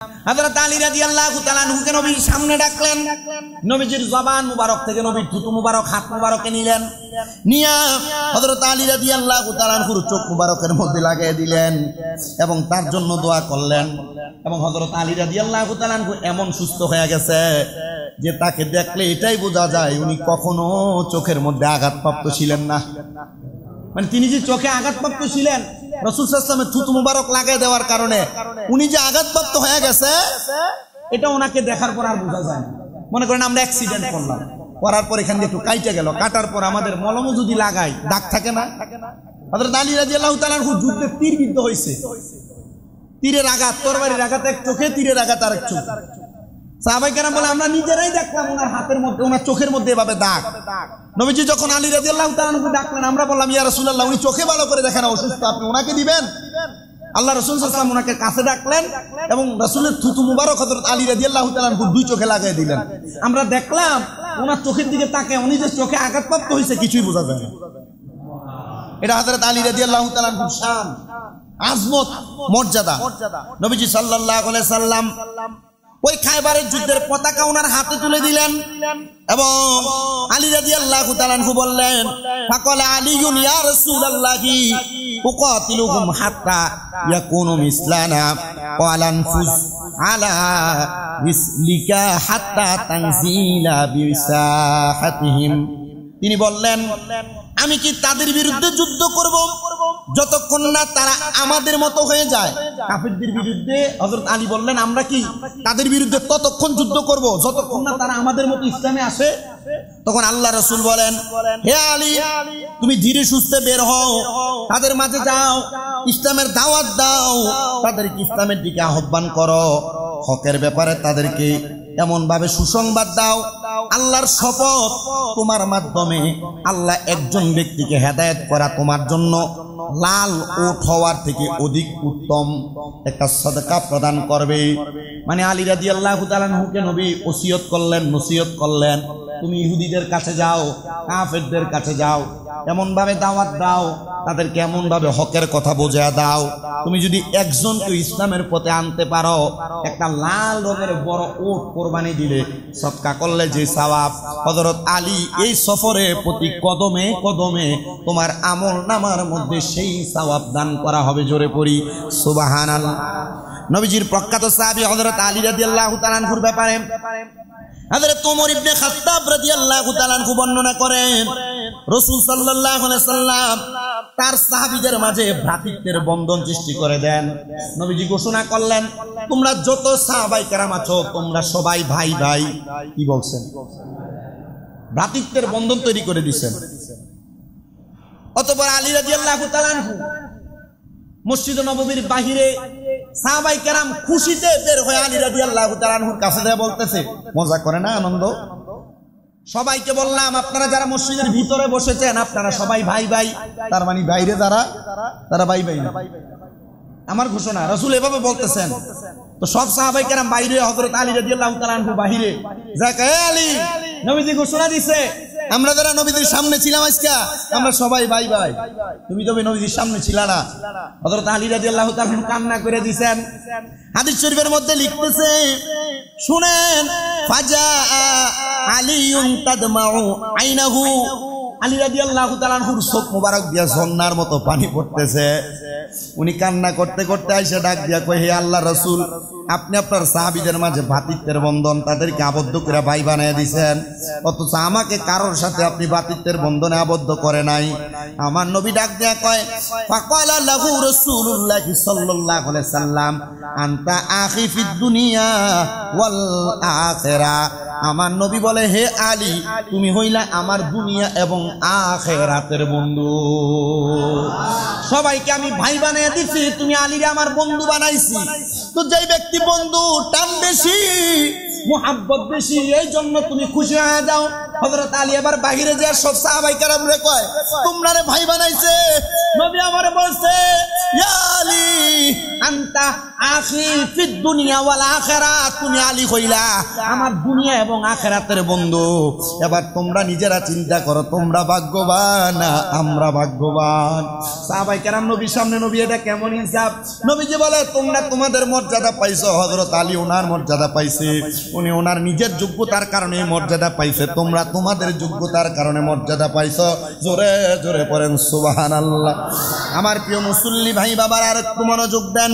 হযরত আলী রাদিয়াল্লাহু তাআলা আনহুকে নবীর সামনে ডাকলেন। নবীজির জবান মুবারক থেকে নবীর থুতু মুবারক হাত মুবারকে নিলেন, নিয়া হযরত আলী রাদিয়াল্লাহু তাআলা আনহুর চোখ মুবারকের মধ্যে লাগিয়ে দিলেন এবং তার জন্য দোয়া করলেন। এবং হযরত আলী রাদিয়াল্লাহু তাআলা আনহু এমন সুস্থ হয়ে গেছে যে তাকে দেখলে এটাই বোঝা যায় উনি কখনো চোখের মধ্যে আঘাতপ্রাপ্ত ছিলেন না। মানে তিনি যে চোখে আঘাতপ্রাপ্ত ছিলেন, রাসূল সাল্লাল্লাহু আলাইহি ওয়াসাল্লামের থুতু মুবারক লাগিয়ে দেওয়ার কারণে উনি যে আঘাতপ্রাপ্ত হয়ে গেছে এটা ওনাকে দেখার পর আর বোঝা যায় না। মনে করেন আমরা অ্যাক্সিডেন্ট করলাম, করার পর এখান দিয়ে একটু কাইটে গেল, কাটার পর আমাদের মলমও যদি লাগাই দাগ থাকে না। হযরত আলী রাদিয়াল্লাহু তাআলা আনহু যুদ্ধে তীরবিদ্ধ হয়েছে, তীরের আঘাত, তরবারির আঘাত এক চোখে, তীরের আঘাত আরেক চোখে। সাহাবায়ে কেরাম বলে আমরা নিজেরাই দেখলাম ওনার হাতের মধ্যে, ওনার চোখের মধ্যে এভাবে দাগ। নবীজি যখন আলী রাদিয়াল্লাহু তাআলা আনহু ডাকলেন, আমরা বললাম ইয়া রাসূলুল্লাহ উনি চোখে ভালো করে দেখেন, অসুস্থ, আপনি ওনাকে দিবেন। আল্লাহ রাসূল সাল্লাল্লাহু আলাইহি ওয়াসাল্লাম ওনাকে কাছে ডাকলেন এবং রাসূলের থুতু মুবারক হযরত আলী রাদিয়াল্লাহু তাআলা আনহু দুই চোখে লাগিয়ে দিলেন। আমরা দেখলাম ওনার চোখের দিকে তাকিয়ে উনি যে চোখে আঘাতপ্রাপ্ত হয়েছে কিছুই বোঝা যায় না। এটা হযরত আলী রাদিয়াল্লাহু তাআলা আনহুর শান, আজমত, মর্যাদা। নবীজি সাল্লাল্লাহু আলাইহি সাল্লাম ওই খায়বারের যুদ্ধের পতাকা ওনার হাতে তুলে দিলেন এবং আলী রাদিয়াল্লাহু তাআলা আনহু বললেন, ফাকালা আলীউন ইয়া রাসূলুল্লাহি উকাতিলুহুম হাত্তা ইয়াকুনু মিসলানা ক্বালা আনফুস আলা রিসলিকা হাত্তা তানজিলা বিসাহাতিহিম। তিনি বললেন আমি কি তাদের বিরুদ্ধে যুদ্ধ করব যতক্ষণ না তারা আমাদের মতো হয়ে যায়। কাফিরদের বিরুদ্ধে হযরত আলী বললেন আমরা কি তাদের বিরুদ্ধে ততক্ষণ যুদ্ধ করব যতক্ষণ না তারা আমাদের মতো ইসলামে আসে। তখন আল্লাহ রাসূল বলেন, হে আলী তুমি ধীরে সুস্থে বের হও, তাদের মাঝে যাও, ইসলামের দাওয়াত দাও, তাদেরকে ইসলামের দিকে আহ্বান করো, হকের ব্যাপারে তাদেরকে এমন ভাবে সুসংবাদ দাও, আল্লাহর শপথ তোমার মাধ্যমে আল্লাহ একজন ব্যক্তিকে হেদায়েত করা তোমার জন্য লাল উট হওয়ার থেকে অধিক উত্তম একটা সাদকা প্রদান করবে। মানে আলী রাদিয়াল্লাহু তাআলা আনহুকে নবী ওসিয়ত করলেন, নসিহত করলেন, তুমি ইহুদিদের কাছে যাও, কাফেরদের কাছে যাও, এমন ভাবে দাওয়াত দাও, তাদেরকে এমন ভাবে হকের কথা বোঝা দাও, তুমি যদি একজনকে ইসলামের পথে আনতে পারো, একটা লাল রঙের বড় উট কোরবানি দিলে, সদকা করলে যে সওয়াব, হযরত আলী এই সফরে প্রতি কদমে কদমে তোমার আমল নামার মধ্যে সেই সওয়াব দান করা হবে। জোরে পড়ি সুবহানাল্লাহ। নবীজির প্রখ্যাত সাহাবী হযরত আলী রাদিয়াল্লাহু তাআলা আনহুর ব্যাপারে হযরত ওমর ইবনে খাত্তাব রাদিয়াল্লাহু তাআলা আনহু বর্ণনা করেন, রাসূল সাল্লাল্লাহু আলাইহি সাল্লাম তার সাহাবীদের মাঝে ভ্রাতৃত্বের বন্ধন সৃষ্টি করে দেন। নবীজি ঘোষণা করলেন তোমরা যত সাহাবায়ে কেরাম আছো তোমরা সবাই ভাই ভাই। কি বলছেন? ভ্রাতৃত্বের বন্ধন তৈরি করে দিয়েছেন। অতঃপর আলী রাদিয়াল্লাহু তাআলা আনহু মসজিদ নববীর বাহিরে সাহাবায়ে কেরাম খুশিতে বের হয়ে আলী রাদিয়াল্লাহু তাআলা আনহুর কাছে যায়, বলতেছে মজা করে না, আনন্দ। সবাইকে বললাম আপনারা যারা মসজিদের ভিতরে বসেছেন আপনারা সবাই ভাই ভাই, তার মানে বাইরে যারা তারা ভাই ভাই না। আমার ঘোষণা, রাসূল এভাবে বলতেছেন। তো সব সাহাবায়ে কেরাম বাইরে, হযরত আলী রাদিয়াল্লাহু তাআলা আনহু বাহিরে। যাক হে আলী, নবীজি ঘোষণা দিছে আমরা যারা নবীজির সামনে ছিলাম আজকে আমরা সবাই ভাই ভাই। তুমি তো নবীজির সামনে ছিলা না। হযরত আলী রাদিয়াল্লাহু তাআলা আনহু কান্না করে দিয়েছেন। হাদিস শরীফের মধ্যে লিখতেছে শুনেন, ফাজা আলীউন তাদমাউ আইনাহু, আলী রাদিয়াল্লাহু তাআলা আনহুর চোখ মোবারক দিয়া ঝর্ণার মতো পানি পড়তেছে। উনি কান্না করতে করতে আইসা ডাক দিয়া কয়, হে আল্লাহর রাসূল আপনি আপনার সাহাবীদের মাঝে ভ্রাতৃত্বের বন্ধন, তাদেরকে আবদ্ধ করে ভাই বানিয়ে দিয়েছেন, অথচ আমাকে কারোর সাথে আপনি ভ্রাতৃত্বের বন্ধনে আবদ্ধ করে নাই। আমার নবী ডাক দিয়া কয়, ফাকালা লাহু রাসূলুল্লাহ সাল্লাল্লাহু আলাইহি সাল্লাম আনতা আখি ফিদ দুনিয়া ওয়াল আখিরা। আমার নবী বলে, হে আলী তুমি হইলা আমার দুনিয়া এবং আখিরাতের বন্ধু। সবাইকে আমি ভাই বানিয়ে দিছি, তুমি আলীরে আমার বন্ধু বানাইছি। তো যেই ব্যক্তি বন্ধু টান বেশি, মুহাব্বত বেশি, এই জন্য তুমি খুশি হয়ে যাও। হযরত আলী এবার বাহিরে যে সব সাহাবায়ে কেরামরে কয় তোমরা রে ভাই বানাইছে। নবী আমারে বলছে, ইয়া আলী আনতা আখি ফিদ দুনিয়া ওয়াল আখিরাত, তুমি আলী হইলা আমার দুনিয়া এবং আখিরাতের বন্ধু। এবার তোমরা নিজেরা চিন্তা করো, তোমরা ভাগ্যবান না আমরা ভাগ্যবান? সাহাবায়ে কেরাম নবীর সামনে, নবী এটা কেমন হিসাব? নবীজি বলে তোমরা তোমাদের মর্যাদা পাইছো, হযরত আলী ওনার মর্যাদা পাইছে, উনি ওনার নিজের যোগ্যতার কারণে মর্যাদা পাইছে, তোমরা তোমাদের যোগ্যতার কারণে মর্যাদা পাইছো। জোরে জোরে পড়েন সুবহানাল্লাহ। আমার প্রিয় মুসল্লি ভাই বাবার আর একটু মনোযোগ দেন।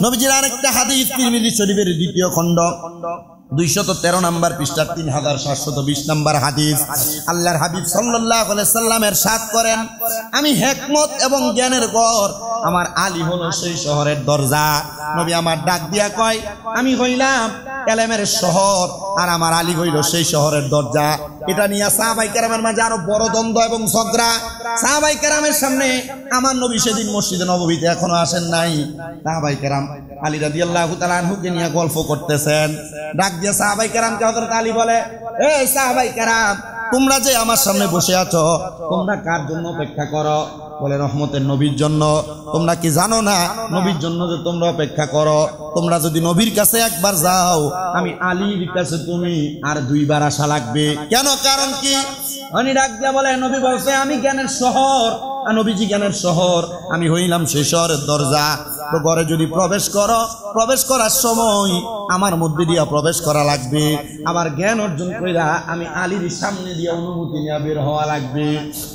নবীজির আরেকটা হাদিস তিরমিজি শরীফের 2য় খণ্ড 213 নম্বর পৃষ্ঠা 3720 নম্বর হাদিস। আল্লাহর হাবিব সাল্লাল্লাহু আলাইহি সাল্লাম ইরশাদ করেন, আমি হিকমত এবং জ্ঞানের ঘর, আমার আলী হলো সেই শহরের দরজা। নবী আমার ডাক দিয়া কয়, আমি হইলাম ইলমের শহর আর আমার আলী হইল সেই শহরের দরজা। এটা নিয়ে সাহাবায়ে কেরামের মাঝে আরো বড় দ্বন্দ্ব এবং ঝগড়া। সাহাবায়ে কেরামের সামনে আমার নবী সেদিন মসজিদে নববীতে এখনো আসেন নাই। সাহাবায়ে কেরাম আলী রাদিয়াল্লাহু তাআলা আনহুকে নিয়ে গল্প করতেছেন। ডাক দিয়ে সাহাবায়ে কেরামকে হযরত আলী বলে, এই সাহাবায়ে কেরাম, তোমরা যে আমার সামনে বসে আছো, তোমরা কার জন্য অপেক্ষা করো? বলে রহমতের নবীর জন্য। তোমরা কি জানো না নবীর জন্য যে তোমরা অপেক্ষা করো, তোমরা যদি নবীর কাছে একবার যাও, আমি আলীর কাছে তুমি আর 2 বার আসা লাগবে। কেন? কারণ কি? উনি ডাক দিয়া বলে, নবী বলছে আমি জ্ঞানের শহর, আর নবীজি জ্ঞানের শহর, আমি হইলাম সেই শহরের দরজা। তো ঘরে যদি প্রবেশ করো, প্রবেশ করার সময় আমার মধ্যে দিয়া প্রবেশ করা লাগবে, আবার জ্ঞান অর্জন কইরা আমি আলীর সামনে দিয়া অনুমতি নিয়ে বের হওয়া লাগবে।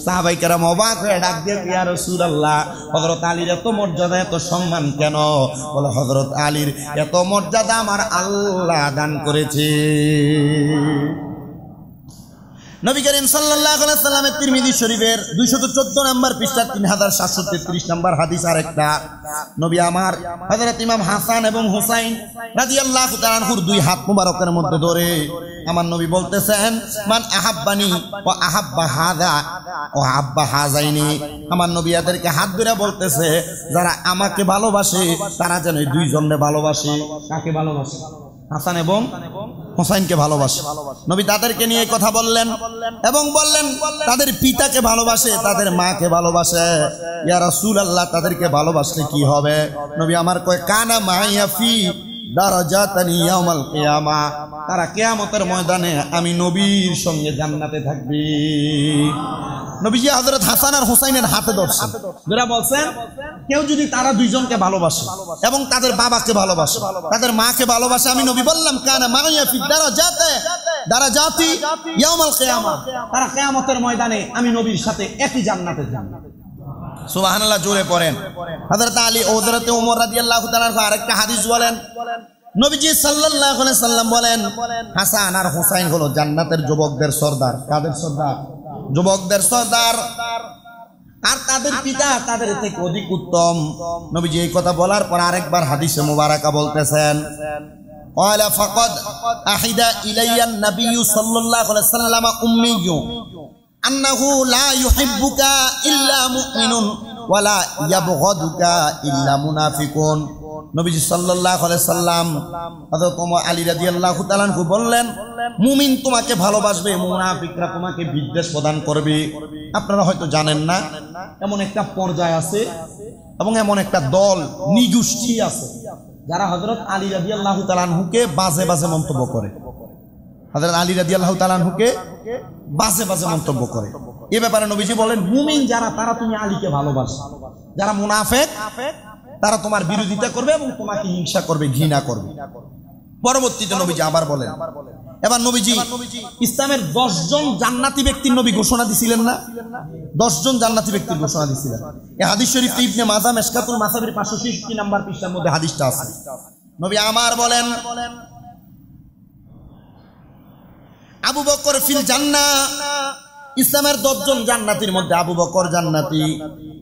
সাহাবায়ে কেরাম অবাক হয়ে ডাক দিয়ে, ইয়া রাসূলুল্লাহ, হযরত আলীর এত মর্যাদা এত সম্মান কেন? বলে হযরত আলীর এত মর্যাদা আমার আল্লাহ দান করেছে। নবী করিম সাল্লাল্লাহু আলাইহি সাল্লামের তিরমিজি শরীফের 214 নম্বর পৃষ্ঠা 3733 নম্বর হাদিস আরেকটা। নবী আমার হযরত ইমাম হাসান এবং হুসাইন রাদিয়াল্লাহু তাআলা আনহুর 2 হাত মুবারকের মধ্যে ধরে আমার নবী বলতেছেন, মান আহাব্বানি ওয়া আহাব্বা হাযা ওয়া আহাব্বা হাযাইনি। আমার নবী এদেরকে হাত ধরে বলতেছে, যারা আমাকে ভালোবাসে তারা যেন এই 2 জনকে ভালোবাসে। কাকে ভালোবাসে? হাসান এবং হুসাইনকে ভালোবাসে। নবী তাদেরকে নিয়ে কথা বললেন এবং বললেন তাদের পিতাকে ভালোবাসে, তাদের মাকে ভালোবাসে। ইয়া রাসূলুল্লাহ, তাদেরকে ভালোবাসলে কি হবে? নবী আমার কয়, কানা মাইয়া ফি দারাজাতানি ইয়াউমাল কিয়ামা, তারা কিয়ামতের ময়দানে আমি নবীর সঙ্গে জান্নাতে থাকবে। নবীজি হযরত হাসান আর হুসাইনের হাতে ধরছেন, যারা বলছেন কেউ যদি তারা 2 জনকে ভালোবাসে এবং তাদের বাবাকে ভালোবাসে, তাদের মাকে ভালোবাসে, আমি নবী বললাম কানা মাইয়া ফি দারাজাতি ইয়াউমাল কিয়ামা, তারা কিয়ামতের ময়দানে আমি নবীর সাথে একই জান্নাতে যাবে। সুবহানাল্লাহ, জোরে পড়েন। হযরত আলী ও হযরত ওমর রাদিয়াল্লাহু তাআলা আরেকটা হাদিস বলেন, নবীজি সাল্লাল্লাহু আলাইহি সাল্লাম বলেন, হাসান আর হুসাইন হলো জান্নাতের যুবকদের সর্দার। কাদের সর্দার? যুবকদের সর্দার। আর তাদের পিতা তাদের থেকে অধিক উত্তম। নবীজি এই কথা বলার পর আরেকবার হাদিসে মুবারাকা বলতেছেন, قال فقد أحد إلي النبي صلى الله عليه وسلم أمي أنه لا يحبك إلا مؤمن ولا يبغضك إلا منافق। নবীজি সাল্লাল্লাহু আলাইহি সাল্লাম হযরত ওমর আলী রাদিয়াল্লাহু তাআলা আনহু বললেন, মুমিন তোমাকে ভালোবাসবে, মুনাফিকরা তোমাকে বিদ্বেষ প্রদান করবে। আপনারা হয়তো জানেন না, এমন একটা পর্যায় আছে এবং এমন একটা দল নিগোষ্ঠী আছে যারা হযরত আলী রাদিয়াল্লাহু তাআলা আনহুকে বাজে বাজে মন্তব্য করে। হযরত আলী রাদিয়াল্লাহু তাআলা আনহুকে বাজে বাজে মন্তব্য করে। এই ব্যাপারে নবীজি বলেন, মুমিন যারা তারা তুমি আলীকে ভালোবাসো, যারা মুনাফিক তারা তোমার বিরোধিতা করবে এবং তোমাকে হিংসা করবে, ঘৃণা করবে। পরবর্তীতে নবীজি আবার বলেন, এবার নবীজি ইসলামের 10 জন জান্নাতি ব্যক্তির নবী ঘোষণা দিছিলেন না? 10 জন জান্নাতি ব্যক্তির ঘোষণা দিছিলেন। এই হাদিস শরীফ ইবনে মাজাহ মিশকাতুল মাসাবির 566 নম্বর পৃষ্ঠার মধ্যে হাদিসটা আছে। নবী আমার বলেন, আবু বকর ফিল জান্নাহ, ইসলামের 10 জন জান্নাতীর মধ্যে আবু বকর জান্নাতি,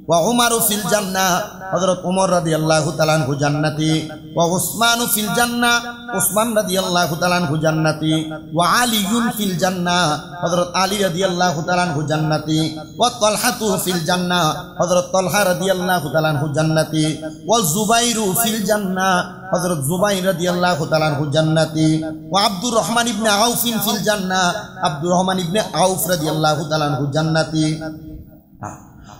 ওয়া উমারু ফিল জান্নাহ, হযরত ওমর রাদিয়াল্লাহু তাআলা আনহু জান্নাতি, ওয়া উসমানু ফিল জান্নাহ, উসমান রাদিয়াল্লাহু তাআলা আনহু জান্নাতি, ওয়া আলিয়ুন ফিল জান্নাহ, হযরত আলী রাদিয়াল্লাহু তাআলা আনহু জান্নাতি, ওয়া তালহাতু ফিল জান্নাহ, হযরত তালহা রাদিয়াল্লাহু তাআলা আনহু জান্নাতি, ওয়া জুবাইরু ফিল জান্নাহ, হযরত জুবাইর রাদিয়াল্লাহু তাআলা আনহু জান্নাতি, ওয়া আব্দুর রহমান ইবনে আউফ ফিল জান্নাহ, আব্দুর রহমান ইবনে আউফ রাদিয়াল্লাহু তাআলা আনহু জান্নাতি,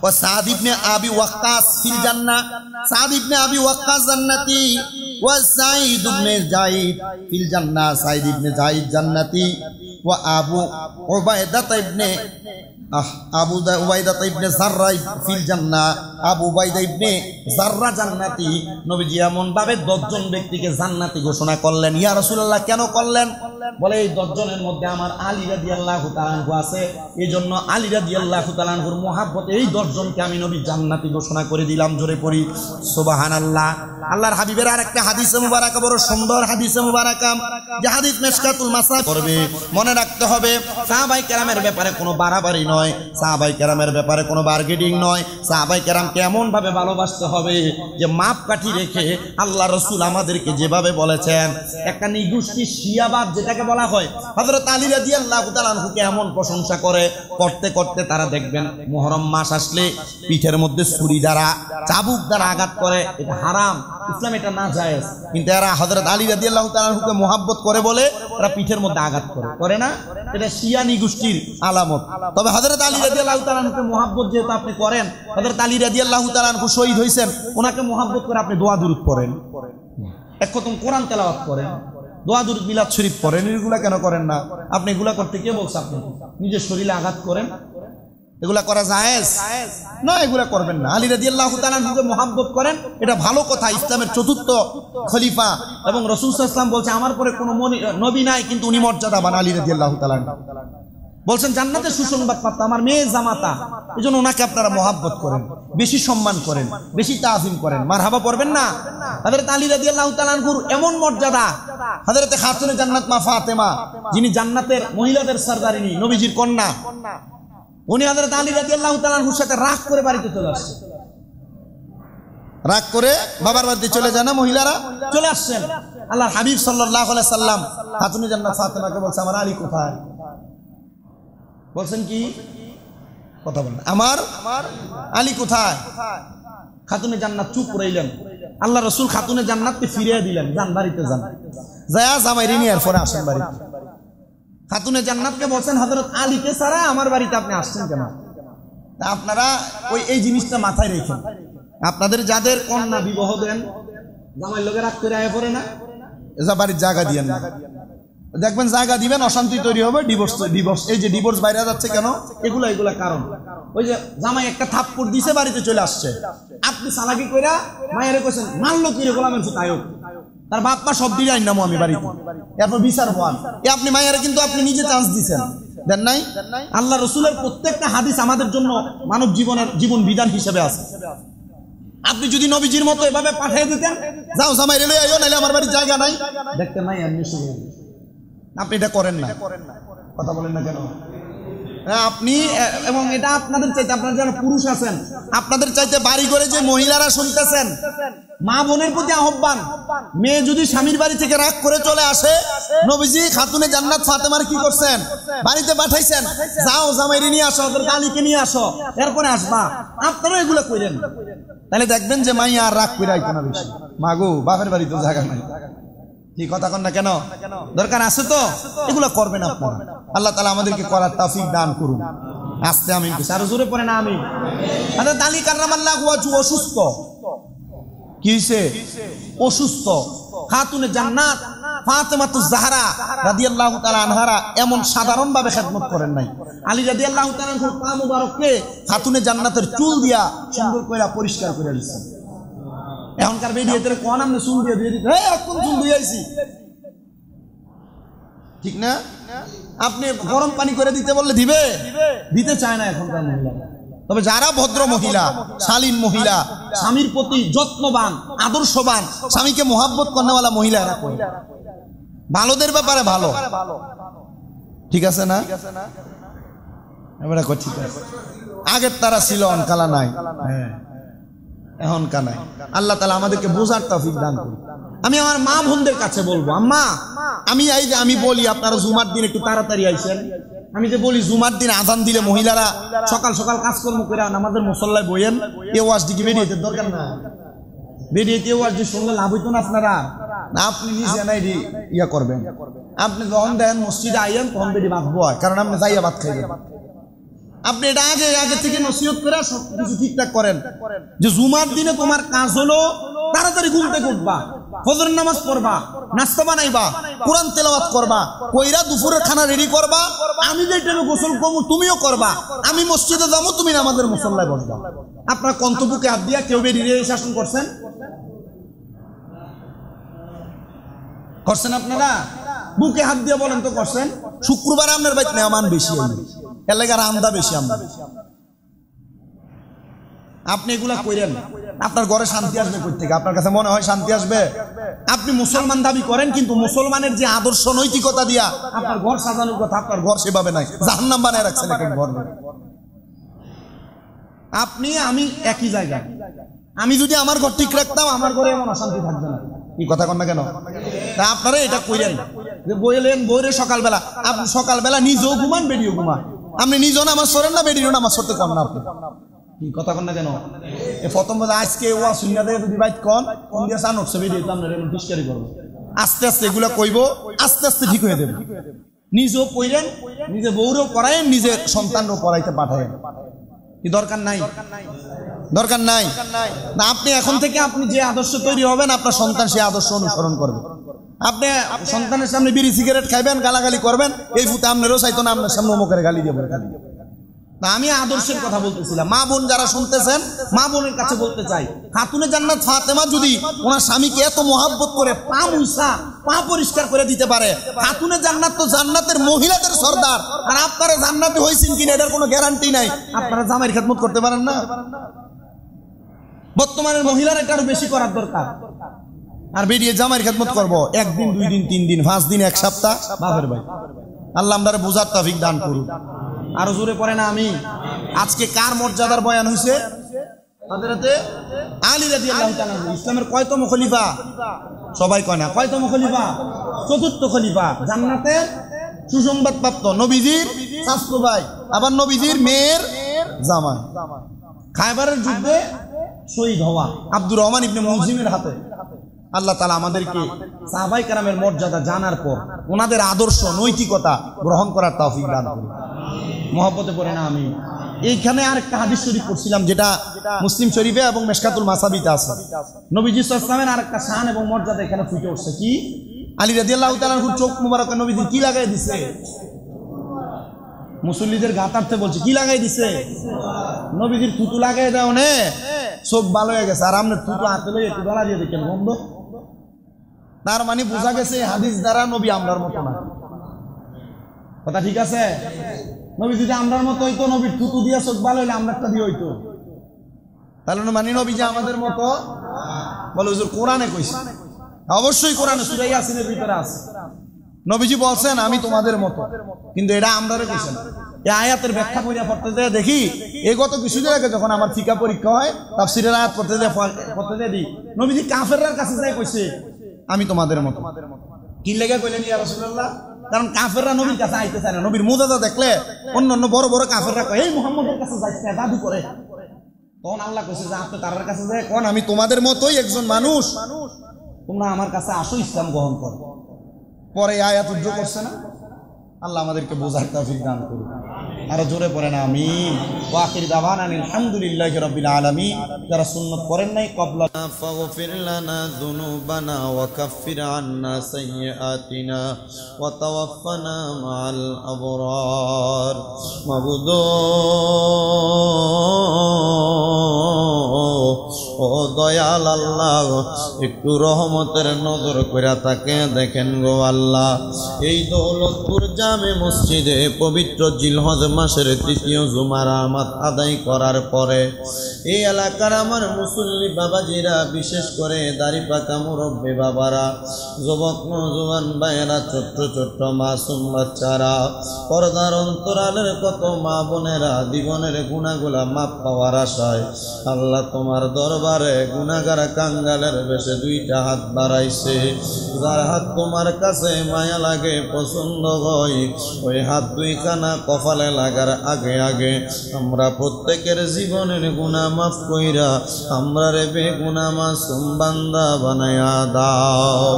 ওয়া সাদ ইবনে আবি ওয়াক্কাস ফিল জান্নাহ, সাদ ইবনে আবি ওয়াক্কাস জান্নাতি, ওয়া সাঈদ ইবনে যায়েদ ফিল জান্নাহ, সাঈদ ইবনে যায়েদ জান্নাতি, ওয়া আবু উবাইদা ইবনে জাররা ফিল জান্নাহ, আবু উবাইদা ইবনে জাররা জান্নাতি। নবীজি এমন ভাবে 10 জন ব্যক্তিকে জান্নাতি ঘোষণা করলেন। ইয়া রাসূলুল্লাহ কেন করলেন? বলে এই 10 জনের মধ্যে আমার আলী রাদিয়াল্লাহু তাআলা আনহু আছে, এজন্য আলী রাদিয়াল্লাহু তাআলা আনহুর মহব্বতে এই 10 জনকে আমি নবী জান্নাতি ঘোষণা করে দিলাম। জোরে পড়ি সুবহানাল্লাহ। আল্লাহর হাবিবের আরেকটা হাদিসে মুবারাকা, বড় সুন্দর হাদিসে মুবারাকা, যে হাদিস মিশকাতুল মাসাব করবে। মনে রাখতে হবে সাহাবায়ে কেরামের ব্যাপারে কোনো বাড়াবাড়ি নয়, সাহাবায়ে কেরামের ব্যাপারে কোনো বার্গেটিং নয়। সাহাবায়ে কেরামকে এমন ভাবে ভালোবাসতে হবে যে মাপকাঠি রেখে আল্লাহ রাসূল আমাদেরকে যেভাবে বলেছেন, একটা নিগোষ্ঠী শিয়াবাদ যেটাকে বলা হয়, হযরত আলী রাদিয়াল্লাহু তাআলা আনহুকে এমন প্রশংসা করতে করতে তারা দেখবেন মুহররম মাস আসলে পিঠের মধ্যে ছুরি দ্বারা, চাবুক দ্বারা আঘাত করে। এটা হারাম, ইসলাম এটা না জায়েজ। কিন্তু এরা হযরত আলী রাদিয়াল্লাহু তাআলা আনহুকে মুহাব্বত করে বলে এরা পিঠের মধ্যে আঘাত করে না? এটা শিয়া নিগোষ্ঠীর আলামত। তবে হযরত আলী রাদিয়াল্লাহু তাআলা আনহুকে মুহাব্বত যেহেতু আপনি করেন, হযরত আলী রাদিয়াল্লাহু তাআলা আনহু শহীদ হয়েছেন, ওনাকে মুহাব্বত করে আপনি দোয়া দুরূদ পড়েন, এক খতম কোরআন তেলাওয়াত করেন, দোয়া দুরূদ মিলাদ শরীফ পড়েন। এগুলা কেন করেন না? আপনি এগুলা করতে কে বলছে? আপনি নিজের শরীরে আঘাত করেন, এগুলা করা জায়েজ না, এগুলা করবেন না। আলী রাদিয়াল্লাহু তাআলা আনহুকে মুহাব্বত করেন, এটা ভালো কথা। ইসলামের চতুর্থ খলিফা এবং রাসূল সাল্লাল্লাহু আলাইহি ওয়াসাল্লাম বলছে আমার পরে কোনো নবী নাই, কিন্তু উনি মর্যাদাবান। আলী রাদিয়াল্লাহু তাআলা বলছেন জান্নাতের সুসংবাদ প্রাপ্ত, আমার মেয়ে জামাতা, এজন্য ওনাকে আপনারা মুহাব্বত করেন, বেশি সম্মান করেন, বেশি তাজিম করেন। মারহাবা পড়বেন না? হযরত আলী রাদিয়াল্লাহু তাআলা আনহুর এমন মর্যাদা, হযরতে খাতুনে জান্নাত মা ফাতেমা, যিনি জান্নাতের মহিলাদের সরদারিনী, নবীজির কন্যা, উনি হযরত আলী রাদিয়াল্লাহু তাআলা আনহুর সাথে রাগ করে বাড়িতে চলে আসছে। রাগ করে বাবার বাড়িতে চলে যায় না মহিলারা? চলে আসছেন। আল্লাহর হাবিব সাল্লাল্লাহু আলাইহি সাল্লাম খাতুনে জান্নাত ফাতেমাকে বলছে আমার আলী কোথায়? বলছেন কি কথা বলেন, আমার আলী কোথায়? খাতুনে জান্নাত চুপ রইলেন। আল্লাহ রাসূল খাতুনে জান্নাতকে ফিরিয়ে দিলেন, যান বাড়িতে যান, যায়া জামাইরে নিয়ে এরপরে আসেন বাড়িতে। খাতুনে জান্নাতকে বলছেন হযরত আলীকে ছাড়া আমার বাড়িতে আপনি আসছেন কেন? আপনারা এই জিনিসটা মাথায় রেখেন। আপনাদের যাদের কন্যা বিবাহ দেন, জামাই লোকে রাগ করে আয় পড়ে না, এসব বাড়ির জায়গা দিয়েন না। দেখবেন জায়গা দিবেন, অশান্তি তৈরি হবে, ডিভোর্স। এই যে ডিভোর্স বাইরে যাচ্ছে কেন? এগুলা কারণ। ওই যে জামাই একটা থাপ্পড় দিছে, বাড়িতে চলে আসছে, আপনি চালাকি কইরা মায়েরে কইছেন মারলো কি রে গোলামের ফুতায়ক, তার বাপ মা সব দিয়ে আইনামো আমি বাড়িতে, এরপর বিচার হওয়ান। আপনি মায়েরে কিন্তু আপনি নিজে চান্স দিচ্ছেন, দেন নাই? আল্লাহ রাসূলের প্রত্যেকটা হাদিস আমাদের জন্য মানব জীবন বিধান হিসেবে আছে। আপনি যদি নবীজির মতো এভাবে পাঠিয়ে দিতেন, যাও জামাই রেলে আইও, নাইলে আমার বাড়ির জায়গা নাই, দেখতেন নাই এমনি শুনে। আপনি এটা করেন না, কথা বলেন না কেন? আপনি এবং এটা আপনাদের চাইতে, আপনারা যারা পুরুষ আছেন, আপনাদের চাইতে বাড়ি করে যে মহিলারা শুনতেছেন, মা বোনের প্রতি আহ্বান, মেয়ে যদি স্বামীর বাড়ি থেকে রাগ করে চলে আসে, নবীজি খাতুনে জান্নাত ফাতেমার কি করছেন? বাড়িতে পাঠাইছেন, যাও জামাইরে নিয়ে আসো, ওদের আলীকে নিয়ে আসো, এরপরে আসবা। আপনারা এগুলো কইরেন, তাহলে দেখবেন যে মাইয়া আর রাগ করে আইতো না বেশি। মাগো বাপের বাড়ি তো জায়গা নাই, কি কথা কন না কেন? দরকার আছে তো, এগুলো করবেন আপনারা। আল্লাহ তাআলা আমাদেরকে করার তৌফিক দান করুন। আস্তে আমিন, আরো জোরে পড়ে না আমিন। হযরত আলী কাররামাল্লাহু ওয়াজহু অসুস্থ। কি হইছে? অসুস্থ। খাতুনে জান্নাত ফাতেমাতুজ জাহরা রাদিয়াল্লাহু তাআলা আনহারা এমন সাধারণ ভাবে খেদমত করেন নাই। আলী রাদিয়াল্লাহু তাআলা আনহুর পা মুবারককে খাতুনে জান্নাতের চুল দিয়া সুন্দর করে পরিষ্কার করে দিয়েছেন। এখনকার বেরিয়েতে কোন আমনে চুল দিয়ে দিতে, এখন চুল দিয়ে আইছি, ঠিক না? আপনি গরম পানি করে দিতে বললে দিতে চায় না এখনকার মহিলা। তবে যারা ভদ্র মহিলা, শালীন মহিলা, স্বামীর প্রতি যত্নবান, আদর্শবান, স্বামীকে মোহাব্বত করেওয়ালা মহিলা, এরা করে ভালোদের ব্যাপারে ভালো, ঠিক আছে না? এবারে ঠিক আছে, আগের তারা ছিল, অনকালা নাই, এখন কানাই। আল্লাহ তাআলা আমাদেরকে বোঝার তৌফিক দান করুন। আমি আমার মা বোনদের কাছে বলবো, আম্মা আমি বলি আপনারা জুমার দিন একটু তাড়াতাড়ি আইছেন। আমি যে বলি জুমার দিন আযান দিলে মহিলারা সকাল সকাল কাজকর্ম করে নামাজের মুসল্লায় বইয়েন, এই ওয়াজ দিকে বেরিয়েতে দরকার না। বেরিয়েতে ওয়াজ দিয়ে শুনলে লাভ হইতো না আপনারা? না, আপনি নিজে নাই ইয়া করবেন। আপনি যখন দেন মসজিদে আইয়েন তখন বেরিয়ে ভাত বয়, কারণ আপনি যাইয়া ভাত খাইবেন। আপনি এটা আগে আগে থেকে নসিহত করে সব কিছু ঠিকঠাক করেন যে জুমার দিনে তোমার কাজ হলো তাড়াতাড়ি ঘুম থেকে উঠবা, ফজরের নামাজ পড়বা, নাস্তা বানাইবা, কোরআন তেলাওয়াত করবা, কইরা দুপুরের খানা রেডি করবা, আমি যে টাইমে গোসল করবো তুমিও করবা, আমি মসজিদে যাবো তুমি আমাদের মুসল্লায় বসবা। আপনার কন্তবুকে হাত দিয়া কেউ বেরিয়ে শাসন করছেন? করছেন আপনারা? বুকে হাত দিয়ে বলেন তো করছেন? শুক্রবার আপনার বাইক মেহমান বেশি, এলাকার আমদা বেশি। আপনি এগুলা কইরেন, আপনার ঘরে শান্তি আসবে কই থেকে? আপনার কাছে মনে হয় শান্তি আসবে? আপনি মুসলমান দাবি করেন, কিন্তু মুসলমানের যে আদর্শ নৈতিকতা দিয়া আপনার ঘর সাজানোর কথা, আপনার ঘর সেভাবে নাই, জাহান্নাম বানায় রাখছেন এক ঘর। আপনি আমি একই জায়গায়। আমি যদি আমার ঘর ঠিক রাখতাম, আমার ঘরে এমন অশান্তি থাকবে না। কি কথা কন না কেন? তা আপনারা এটা কইরেন যে বইলেন বইরে সকালবেলা, আপনি সকালবেলা নিজেও ঘুমান, বেরিয়েও ঘুমান। আপনি নিজেও নামাজ পড়েন না, বেরিয়েও নামাজ পড়তে কন না আপনি। কি কথা কন না কেন? প্রথম আজকে ওয়া শূন্য থেকে যদি বাইক কন দিয়ে চান উঠছে বেরিয়ে আপনার এমন ফিস্কারি করবো। আস্তে আস্তে এগুলো কইব, আস্তে আস্তে ঠিক হয়ে যাবে। নিজেও পড়েন, নিজে বউরেও পড়ায়েন, নিজের সন্তানও পড়াইতে পাঠায়েন। কি দরকার নাই? দরকার নাই না। আপনি এখন থেকে আপনি যে আদর্শ তৈরি হবেন, আপনার সন্তান সেই আদর্শ অনুসরণ করবে। আপনি সন্তানের সামনে বিড়ি সিগারেট খাইবেন, গালাগালি করবেন, এই ফুতে আপনারও চাইতো না আপনার সামনে মুখের গালি দিয়ে বলে। না, আমি আদর্শের কথা বলতেছিলাম। মা বোন যারা শুনতেছেন, মা বোনের কাছে বলতে চাই, খাতুনে জান্নাত ফাতেমা যদি ওনার স্বামীকে এত মহাব্বত করে পা মুছা, পা পরিষ্কার করে দিতে পারে, খাতুনে জান্নাত তো জান্নাতের মহিলাদের সর্দার। আর আপনারা জান্নাতে হয়েছেন কিনা এটার কোনো গ্যারান্টি নাই। আপনারা জামাইয়ের খেদমত করতে পারেন না? বর্তমানের মহিলারা এটা আরো বেশি করার দরকার। আর বেরিয়ে জামাইয়ের খেদমত করবো একদিন, 2 দিন, 3 দিন, 5 দিন, 1 সপ্তাহ, বাপের ভাই। আল্লাহ আমাদের বুঝার তৌফিক দান করুন। আরো জোরে পড়ে না আমি। আজকে কার মর্যাদার বয়ান হয়েছে? হযরতে আলী রাদিয়াল্লাহু তাআলা। ইসলামের কয়তম খলিফা? সবাই কয় না। কয়তম খলিফা? 4র্থ খলিফা। জান্নাতের সুসংবাদ প্রাপ্ত, নবীজির চাচতো ভাই, আবার নবীজির মেয়ের জামাই। খায়বারের যুদ্ধে শহীদ হওয়া আব্দুর রহমান ইবনে মুলজিমের হাতে। আল্লাহ তাআলা আমাদেরকে সাহাবায়ে কেরামের মর্যাদা জানার পর ওনাদের আদর্শ নৈতিকতা গ্রহণ করার তৌফিক দান করুন। মহব্বতে পড়ে না আমি। এইখানে আরেকটা হাদিস শরীফ পড়ছিলাম, যেটা মুসলিম শরীফে এবং মিশকাতুল মাসাবিতে আছে। নবীজি সাল্লাল্লাহু আলাইহি ওয়াসাল্লামের আরেকটা শান এবং মর্যাদা এখানে ফুটে উঠছে। কি? আলী রাদিয়াল্লাহু তাআলার চোখ মুবারকে নবীজি কি লাগাই দিছে? মুসল্লিদের গাতারতে বলছে কি লাগাই দিছে? নবীজির থুতু লাগাই দাও নে, চোখ ভালো হয়ে গেছে। আর আপনার থুতু হাতে লইয়ে একটু গলা দিয়ে দেখেন বন্ধ। তার মানে বোঝা গেছে হাদিস দ্বারা নবী আমরার মতো না। কথা ঠিক আছে? নবী যদি আমরার মতো হইতো, নবীর থুতু দিয়ে চোখ ভালো হইলে আমরা একটা দিয়ে হইতো। তাহলে মানে নবী যে আমাদের মতো? বলে হুজুর কোরআনে কইছে। অবশ্যই কোরআনে সূরা ইয়াসিনের ভিতরে আছে। নবীজি বলছেন আমি তোমাদের মতো, কিন্তু এটা আমরারে কইছেন। এই আয়াতের ব্যাখ্যা কইরা পড়তে যায় দেখি, এই গত কিছুদিন আগে যখন আমার ফিকা পরীক্ষা হয়, তাফসীরের আয়াত পড়তে যায় দিই, নবীজি কাফেরদের কাছে যায় কইছে আমি তোমাদের মতো। কি লেগে কইলেন ইয়া রাসূলুল্লাহ? কারণ কাফেররা নবীর কাছে আইতে চায় না। নবীর মুজাজা দেখলে অন্য অন্য বড় বড় কাফেররা কয় এই মুহাম্মদের কাছে যাইছে না, জাদু করে। তখন আল্লাহ কইছে যে আপনি তার কাছে যায় কোন আমি তোমাদের মতোই একজন মানুষ, তোমরা আমার কাছে আসো, ইসলাম গ্রহণ করো। পরে আয়াত উদ্ধৃত করছে না? আল্লাহ আমাদেরকে বোঝার তৌফিক দান করুন। আরো জোরে পড়েন আমিন। ওয়া আখির দাওয়ানা আলহামদুলিল্লাহি রাব্বিল আলামিন। যারা সুন্নাত করেন নাই ক্বাবলা ফাগফির লানা যুনুবানা ওয়া কাফির আন্না সাইয়্যাতিনা ওয়া তাওয়াফানা মাআল আবরার। মাবুদ ও দয়াল আল্লাহ, একটু রহমতের নজর কইরা তাকে দেখেন গো আল্লাহ। এই দৌলতপুর জামে মসজিদে পবিত্র জিলহজ মাসের 3য় জুমার আমাত আদায় করার পরে এই এলাকার আমার মুসল্লি বাবাজিরা, বিশেষ করে দাড়ি পাকা মুরব্বী বাবারা, যুবক নওজোয়ান ভাইয়েরা, ছোট্ট ছোট্ট মাসুম বাচ্চারা, পর্দার অন্তরালের কত মা বোনেরা জীবনের গুনাহগুলা মাপ পাওয়ার আশায় আল্লাহ তোমার দরবারে গুনাহগার কাঙ্গালের বেশে 2টা হাত বাড়াইছে। যার হাত তোমার কাছে মায়া লাগে, পছন্দ হয়, ওই হাত 2খানা কপালে লাগার আগে আগে আমরা প্রত্যেকের জীবনের গুনাহ মাফ কইরা আমরা রে বেগুনাহ মাসুম বান্দা বানায়া দাও।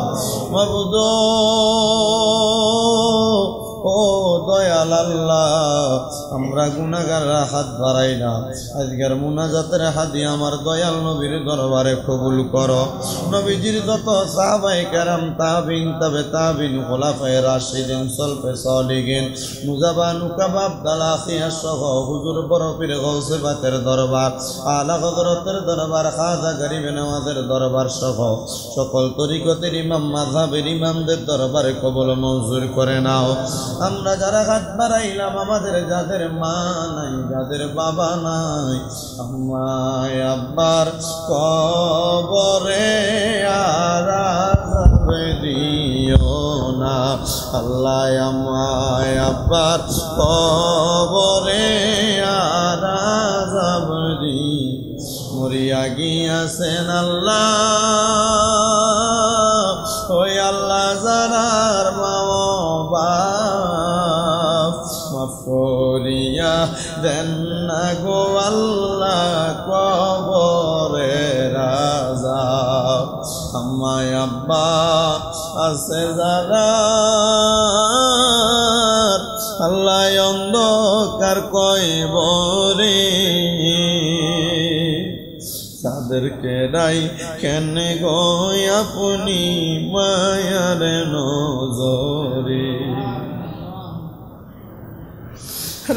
মাবুদ ও দয়াল আল্লাহ, আমরা গুনাহগাররা হাত বাড়াই না, আজকের মুনাজাতের হাদিয়া আমার দয়াল নবীর দরবারে কবুল করো। নবীজির যত সাহাবায়ে কেরাম, তাবিন, তাবে তাবিন, খোলাফায়ে রাশিদিন, সলফে সালিহিন, মুজাবা, নুকাবা, আবদালা, খিয়া সহ হুজুর বড় পীর গৌসে পাকের দরবার, আলা হযরতের দরবার, খাজা গরিবে নওয়াজের দরবার সহ সকল তরিকতের ইমাম, মাযহাবের ইমামদের দরবারে কবুল মঞ্জুর করে নাও। আমরা যারা হাত বাড়াইলাম, আমাদের যাদের মা নাই, যাদের বাবা নাই, আমায় আব্বার কবরে আযাব দিও না আল্লাহ, আমায় আব্বার কবরে আযাব দিও। মরিয়া গিয়াছেন আল্লাহ, ওই আল্লাহ জানার মা বাপ, মাফ করিয়া দেন না গো আল্লাহ কবরের আযাব। আমায় আব্বা আছে যারা আল্লাহ অন্ধকার কবরে, তাদেরকে রাই কেন গো আপনি মায়ার নজরে।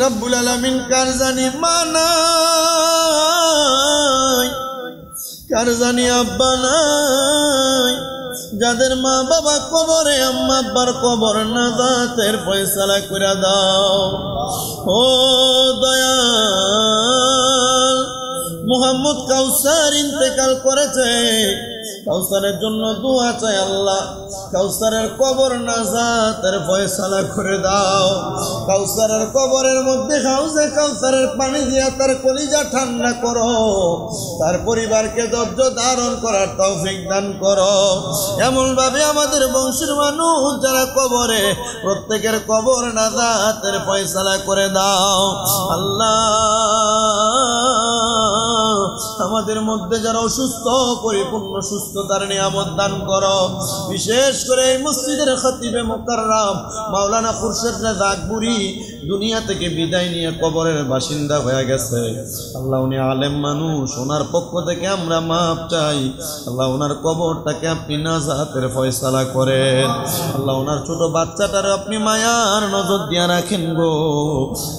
রব্বুল আলামিন কার জানি মা নাই, কার জানি আব্বা নাই, যাদের মা বাবা কবরে, আম্মা আব্বার কবর নাজাতের ফয়সালা করে দাও। ও দয়াল, মুহাম্মদ কাউসার ইন্তেকাল করেছে, কাউসারের জন্য দোয়া চাই আল্লাহ, কাউসারের কবর নাজাতের ফয়সালা করে দাও। কাউসারের কবরের মধ্যে হাউজে কাউসারের পানি দিয়া তার কলিজা ঠান্ডা করো, তার পরিবারকে ধৈর্য ধারণ করার তৌফিক দান করো। এমন ভাবে আমাদের বংশের মানুষ যারা কবরে, প্রত্যেকের কবর নাজাতের ফয়সালা করে দাও আল্লাহ। আমাদের মধ্যে যারা অসুস্থ, পরিপূর্ণ সুস্থতার নিয়ামত দান করো। বিশেষ করে এই মসজিদের খতিবে মুকাররম মাওলানা খুরশেদ রেজা আকবরী দুনিয়া থেকে বিদায় নিয়ে কবরের বাসিন্দা হয়ে গেছে আল্লাহ, উনি আলেম মানুষ, ওনার পক্ষ থেকে আমরা মাপ চাই আল্লাহ। ওনার কবরটাকে আপনি নাজাতের ফয়সালা করেন আল্লাহ। ওনার ছোট বাচ্চাটার আপনি মায়ার নজর দিয়ে রাখেন গো।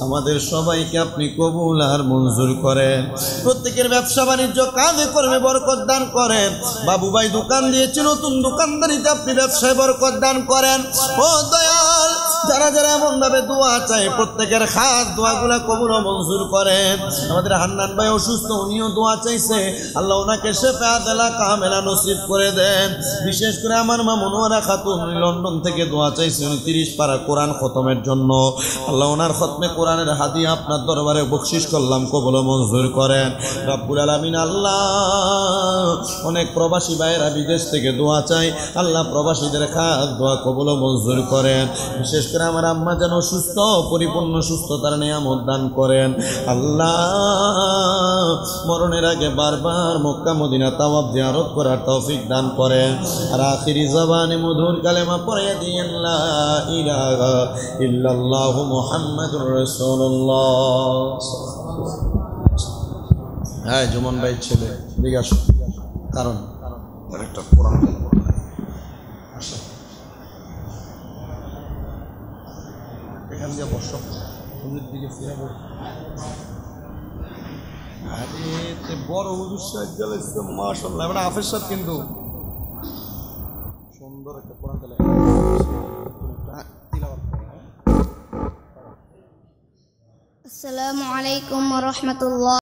আমাদের সবাইকে আপনি কবুল আর মঞ্জুর করেন। প্রত্যেকের ব্যবসা বাণিজ্য কাজে কর্মে বরকত দান করেন। বাবু ভাই দোকান দিয়েছে, নতুন দোকানদারিতে আপনি ব্যবসায় বরকত দান করেন। ও দয়াল, যারা যারা এমন ভাবে দোয়া চায়, প্রত্যেকের খাস দোয়াগুলা কবুল ও মঞ্জুর করেন। আমাদের হান্নান ভাই অসুস্থ, উনিও দোয়া চাইছে আল্লাহ, ওনাকে শেফা দেলা কামেলা নসিব করে দেন। বিশেষ করে আমার মা মনোয়ারা খাতুন লন্ডন থেকে দোয়া চাইছে, উনি 30 পারা কোরআন খতমের জন্য আল্লাহ, ওনার খতমে কোরআনের হাদিয়া আপনার দরবারে বকশিশ করলাম, কবুল ও মঞ্জুর করেন রব্বুল আলামিন। আল্লাহ, অনেক প্রবাসী ভাইয়েরা বিদেশ থেকে দোয়া চাই আল্লাহ, প্রবাসীদের খাস দোয়া কবুল ও মঞ্জুর করেন। বিশেষ করে আমার আম্মা যেন সুস্থ, পরিপূর্ণ সুস্থতার নিয়ামত দান করেন আল্লাহ। মরণের আগে বারবার মক্কা মদিনা তাওয়াফ জিয়ারত করার তৌফিক দান করেন। আর আখিরি জবানে মধুর কালেমা পড়ে দিয়েন লা ইলাহা ইল্লাল্লাহু মুহাম্মাদুর রাসূলুল্লাহ। হ্যাঁ, জুমন ভাই ছেলে দিকে আসো, কারণ একটা কোরআন এখান দিয়ে বসো, হুজুর দিকে ফিরে বসো। আরে বড় হুজুর সাহেব গেলে মাশাআল্লাহ, এবার হাফেজ সাহেব কিন্তু সুন্দর একটা কোরআন তেলাওয়াত। আসসালামু আলাইকুম ওয়া রাহমাতুল্লাহ।